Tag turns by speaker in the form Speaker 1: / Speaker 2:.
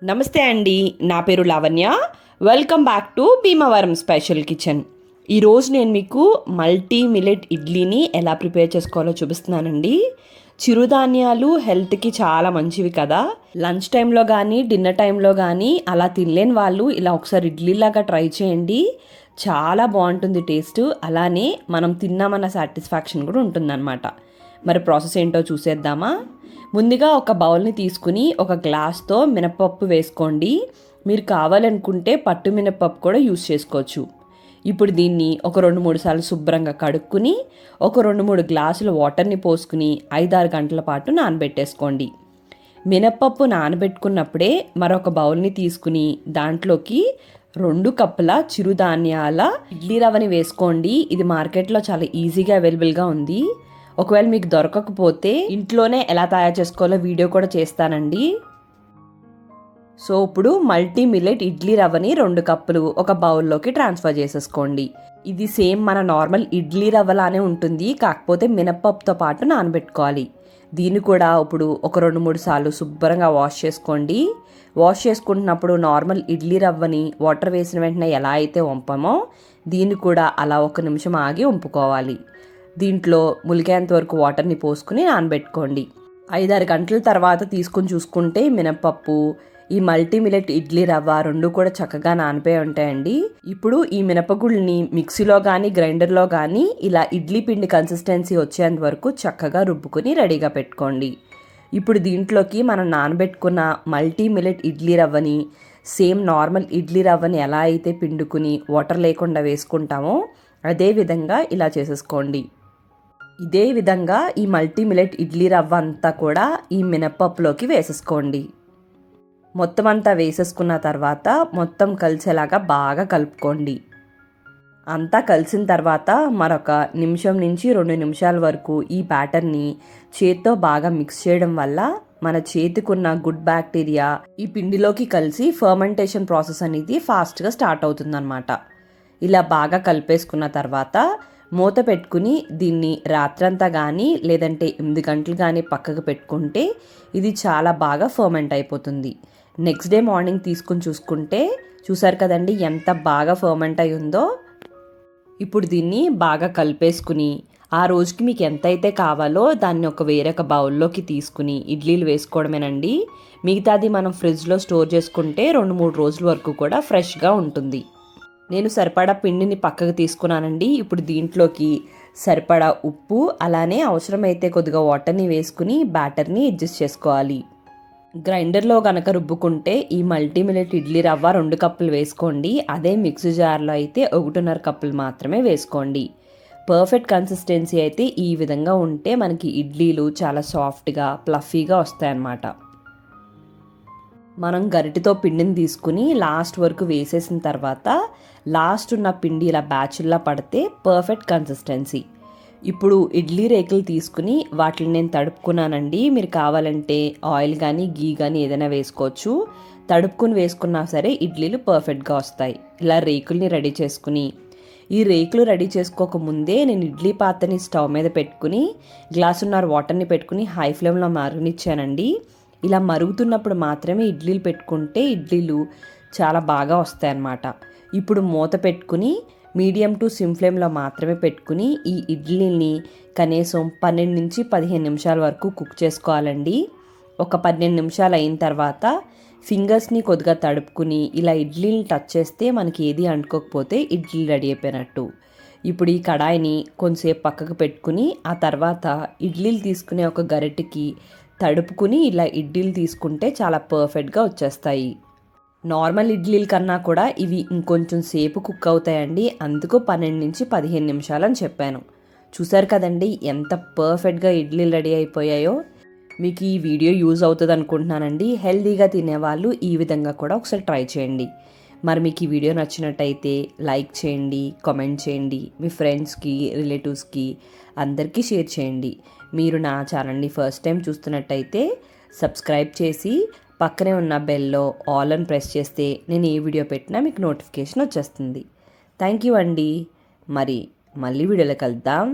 Speaker 1: నమస్తే అండి, నా పేరు Lavanya. Welcome back to Bhimavaram special kitchen. ఈరోజు నేను మీకు మల్టీ మిల్లెట్ ఇడ్లీని ఎలా ప్రిపేర్ చేసుకోవాలో చూపిస్తున్నానండి. చిరుధాన్యాలు హెల్త్కి చాలా మంచివి కదా. లంచ్ టైంలో కానీ డిన్నర్ టైంలో కానీ అలా తినలేని వాళ్ళు ఇలా ఒకసారి ఇడ్లీలాగా ట్రై చేయండి. చాలా బాగుంటుంది టేస్ట్. అలానే మనం తిన్నామన్న సాటిస్ఫాక్షన్ కూడా ఉంటుందన్నమాట. మరి ప్రాసెస్ ఏంటో చూసేద్దామా. ముందుగా ఒక బౌల్ని తీసుకుని ఒక గ్లాస్తో మినపప్పు వేసుకోండి. మీరు కావాలనుకుంటే పట్టు మినపప్పు కూడా యూస్ చేసుకోవచ్చు. ఇప్పుడు దీన్ని ఒక 2-3 సార్లు శుభ్రంగా కడుక్కుని ఒక 2-3 గ్లాసుల వాటర్ని పోసుకుని 5-6 గంటల పాటు నానబెట్టేసుకోండి. మినపప్పు నానబెట్టుకున్నప్పుడే మరొక బౌల్ని తీసుకుని దాంట్లోకి 2 కప్పుల చిరుధాన్యాల ఇడ్లీ రవ్వని వేసుకోండి. ఇది మార్కెట్లో చాలా ఈజీగా అవైలబుల్గా ఉంది. ఒకవేళ మీకు దొరకకపోతే ఇంట్లోనే ఎలా తయారు చేసుకోవాలో వీడియో కూడా చేస్తానండి. సో ఇప్పుడు మల్టీ మిల్లెట్ ఇడ్లీ రవ్వని 2 కప్పులు ఒక బౌల్లోకి ట్రాన్స్ఫర్ చేసేసుకోండి. ఇది సేమ్ మన నార్మల్ ఇడ్లీ రవ్వలానే ఉంటుంది, కాకపోతే మినపప్పుతో పాటు నానబెట్టుకోవాలి. దీన్ని కూడా ఇప్పుడు ఒక 2-3 సార్లు శుభ్రంగా వాష్ చేసుకోండి. వాష్ చేసుకుంటున్నప్పుడు నార్మల్ ఇడ్లీ రవ్వని వాటర్ వేసిన వెంటనే ఎలా అయితే వంపామో దీన్ని కూడా అలా 1 నిమిషం ఆగి వంపుకోవాలి. దీంట్లో ములిగేంత వరకు వాటర్ని పోసుకుని నానబెట్టుకోండి. 5-6 గంటల తర్వాత తీసుకుని చూసుకుంటే మినపప్పు, ఈ మల్టీ మిల్లెట్ ఇడ్లీ రవ్వ 2 కూడా చక్కగా నానిపోయి ఉంటాయండి. ఇప్పుడు ఈ మినపగుళ్ళని మిక్సీలో కానీ గ్రైండర్లో కానీ ఇలా ఇడ్లీ పిండి కన్సిస్టెన్సీ వచ్చేంత వరకు చక్కగా రుబ్బుకుని రెడీగా పెట్టుకోండి. ఇప్పుడు దీంట్లోకి మనం నానబెట్టుకున్న మల్టీ మిల్లెట్ ఇడ్లీ రవ్వని సేమ్ నార్మల్ ఇడ్లీ రవ్వని ఎలా అయితే పిండుకుని వాటర్ లేకుండా వేసుకుంటామో అదే విధంగా ఇలా చేసేసుకోండి. ఇదే విధంగా ఈ మల్టీ మిల్లెట్ ఇడ్లీ రవ్వ అంతా కూడా ఈ మినపప్పులోకి వేసేసుకోండి. మొత్తం అంతా వేసేసుకున్న తర్వాత మొత్తం కలిసేలాగా బాగా కలుపుకోండి. అంతా కలిసిన తర్వాత మరొక 1 నిమిషం నుంచి 2 నిమిషాల వరకు ఈ బ్యాటర్ని చేత్తో బాగా మిక్స్ చేయడం వల్ల మన చేతికున్న గుడ్ బ్యాక్టీరియా ఈ పిండిలోకి కలిసి ఫర్మెంటేషన్ ప్రాసెస్ అనేది ఫాస్ట్గా స్టార్ట్ అవుతుందన్నమాట. ఇలా బాగా కలిపేసుకున్న తర్వాత మూత పెట్టుకుని దీన్ని రాత్రంతా కానీ లేదంటే 8 గంటలు కానీ పక్కకు పెట్టుకుంటే ఇది చాలా బాగా ఫర్మెంట్ అయిపోతుంది. నెక్స్ట్ డే మార్నింగ్ తీసుకుని చూసుకుంటే చూసారు కదండి ఎంత బాగా ఫర్మెంట్ అయి ఉందో. ఇప్పుడు దీన్ని బాగా కలిపేసుకుని ఆ రోజుకి మీకు ఎంతైతే కావాలో దాన్ని వేరొక బౌల్లోకి తీసుకుని ఇడ్లీలు వేసుకోవడమేనండి. మిగతాది మనం ఫ్రిడ్జ్లో స్టోర్ చేసుకుంటే 2-3 రోజుల వరకు కూడా ఫ్రెష్గా ఉంటుంది. నేను సరిపడా పిండిని పక్కకు తీసుకున్నానండి. ఇప్పుడు దీంట్లోకి సరిపడా ఉప్పు, అలానే అవసరమైతే కొద్దిగా వాటర్ని వేసుకుని బ్యాటర్ని అడ్జస్ట్ చేసుకోవాలి. గ్రైండర్లో కనుక రుబ్బుకుంటే ఈ మల్టీ మిల్లెట్ ఇడ్లీ రవ్వ 2 కప్పులు వేసుకోండి. అదే మిక్సీ జార్లో అయితే 1.5 కప్పులు మాత్రమే వేసుకోండి. పర్ఫెక్ట్ కన్సిస్టెన్సీ అయితే ఈ విధంగా ఉంటే మనకి ఇడ్లీలు చాలా సాఫ్ట్గా ప్లఫీగా వస్తాయన్నమాట. మనం గరిటెతో పిండిని తీసుకుని లాస్ట్ వరకు వేసేసిన తర్వాత లాస్ట్ ఉన్న పిండి ఇలా బ్యాచుల్లా పడితే పర్ఫెక్ట్ కన్సిస్టెన్సీ. ఇప్పుడు ఇడ్లీ రేకులు తీసుకుని వాటిని నేను తడుపుకున్నానండి. మీరు కావాలంటే ఆయిల్ కానీ గీ కానీ ఏదైనా వేసుకోవచ్చు. తడుపుకుని వేసుకున్నా సరే ఇడ్లీలు పర్ఫెక్ట్గా వస్తాయి. ఇలా రేకుల్ని రెడీ చేసుకుని ఈ రేకులు రెడీ చేసుకోకముందే నేను ఇడ్లీ పాత్రని స్టవ్ మీద పెట్టుకుని గ్లాసున్నర వాటర్ని పెట్టుకుని హై ఫ్లేమ్లో మరగనిచ్చానండి. ఇలా మరుగుతున్నప్పుడు మాత్రమే ఇడ్లీలు పెట్టుకుంటే ఇడ్లీలు చాలా బాగా వస్తాయన్నమాట. ఇప్పుడు మూత పెట్టుకుని మీడియం టు సిమ్ ఫ్లేమ్లో మాత్రమే పెట్టుకుని ఈ ఇడ్లీని కనీసం 12 నుంచి 15 నిమిషాల వరకు కుక్ చేసుకోవాలండి. ఒక 12 నిమిషాలు అయిన తర్వాత ఫింగర్స్ని కొద్దిగా తడుపుకుని ఇలా ఇడ్లీని టచ్ చేస్తే మనకి ఏది అంటుకోకపోతే ఇడ్లీ రెడీ అయిపోయినట్టు. ఇప్పుడు ఈ కడాయిని కొంచెంసేపు పక్కకు పెట్టుకుని ఆ తర్వాత ఇడ్లీలు తీసుకునే ఒక గరిటెకి తడుపుకుని ఇలా ఇడ్లీలు తీసుకుంటే చాలా పర్ఫెక్ట్గా వచ్చేస్తాయి. నార్మల్ ఇడ్లీల కన్నా కూడా ఇవి ఇంకొంచెం సేపు కుక్ అవుతాయండి. అందుకు 12 నుంచి 15 నిమిషాలు అని చెప్పాను. చూసారు కదండి ఎంత పర్ఫెక్ట్గా ఇడ్లీలు రెడీ అయిపోయాయో. మీకు ఈ వీడియో యూజ్ అవుతుంది అనుకుంటున్నానండి. హెల్తీగా తినేవాళ్ళు ఈ విధంగా కూడా ఒకసారి ట్రై చేయండి. మరి మీకు ఈ వీడియో నచ్చినట్టయితే లైక్ చేయండి, కామెంట్ చేయండి, మీ ఫ్రెండ్స్కి రిలేటివ్స్కి అందరికీ షేర్ చేయండి. మీరు నా ఛానల్ని ఫస్ట్ టైం చూస్తున్నట్టయితే సబ్స్క్రైబ్ చేసి పక్కనే ఉన్న బెల్లో ఆల్ అని ప్రెస్ చేస్తే నేను ఏ వీడియో పెట్టినా మీకు నోటిఫికేషన్ వచ్చేస్తుంది. థ్యాంక్ యూ అండి. మరి మళ్ళీ వీడియోలో కలుద్దాం.